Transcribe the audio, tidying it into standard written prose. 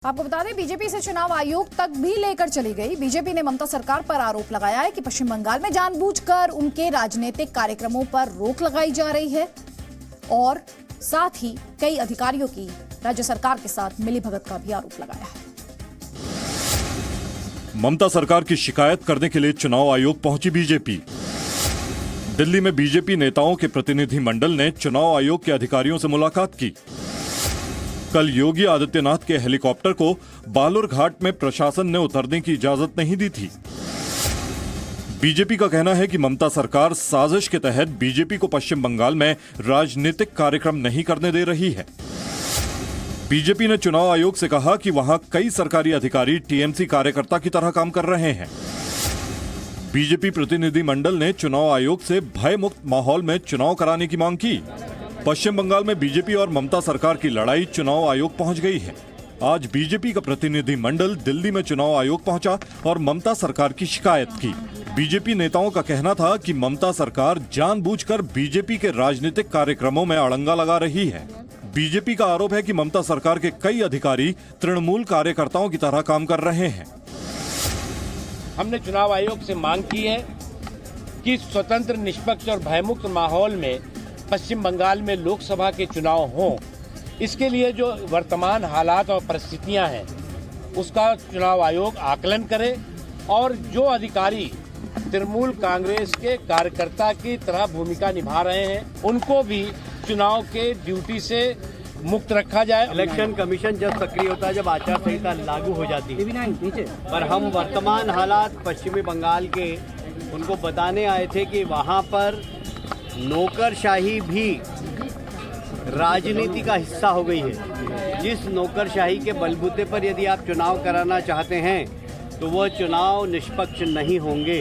आपको बता दें, बीजेपी से चुनाव आयोग तक भी लेकर चली गई। बीजेपी ने ममता सरकार पर आरोप लगाया है कि पश्चिम बंगाल में जानबूझकर उनके राजनीतिक कार्यक्रमों पर रोक लगाई जा रही है और साथ ही कई अधिकारियों की राज्य सरकार के साथ मिलीभगत का भी आरोप लगाया है। ममता सरकार की शिकायत करने के लिए चुनाव आयोग पहुंची बीजेपी। दिल्ली में बीजेपी नेताओं के प्रतिनिधि मंडल ने चुनाव आयोग के अधिकारियों से मुलाकात की। कल योगी आदित्यनाथ के हेलीकॉप्टर को बालूर घाट में प्रशासन ने उतरने की इजाजत नहीं दी थी। बीजेपी का कहना है कि ममता सरकार साजिश के तहत बीजेपी को पश्चिम बंगाल में राजनीतिक कार्यक्रम नहीं करने दे रही है। बीजेपी ने चुनाव आयोग से कहा कि वहां कई सरकारी अधिकारी टीएमसी कार्यकर्ता की तरह काम कर रहे हैं। बीजेपी प्रतिनिधि मंडल ने चुनाव आयोग से भयमुक्त माहौल में चुनाव कराने की मांग की। पश्चिम बंगाल में बीजेपी और ममता सरकार की लड़ाई चुनाव आयोग पहुंच गई है। आज बीजेपी का प्रतिनिधि मंडल दिल्ली में चुनाव आयोग पहुंचा और ममता सरकार की शिकायत की। बीजेपी नेताओं का कहना था कि ममता सरकार जानबूझकर बीजेपी के राजनीतिक कार्यक्रमों में अड़ंगा लगा रही है। बीजेपी का आरोप है कि ममता सरकार के कई अधिकारी तृणमूल कार्यकर्ताओं की तरह काम कर रहे हैं। हमने चुनाव आयोग से मांग की है कि स्वतंत्र, निष्पक्ष और भयमुक्त माहौल में पश्चिम बंगाल में लोकसभा के चुनाव हों। इसके लिए जो वर्तमान हालात और परिस्थितियां हैं उसका चुनाव आयोग आकलन करे और जो अधिकारी तृणमूल कांग्रेस के कार्यकर्ता की तरह भूमिका निभा रहे हैं उनको भी चुनाव के ड्यूटी से मुक्त रखा जाए। इलेक्शन कमीशन जब सक्रिय होता है, जब आचार संहिता लागू हो जाती है, पर हम वर्तमान हालात पश्चिमी बंगाल के उनको बताने आए थे कि वहाँ पर नौकरशाही भी राजनीति का हिस्सा हो गई है। जिस नौकरशाही के बलबूते पर यदि आप चुनाव कराना चाहते हैं तो वह चुनाव निष्पक्ष नहीं होंगे।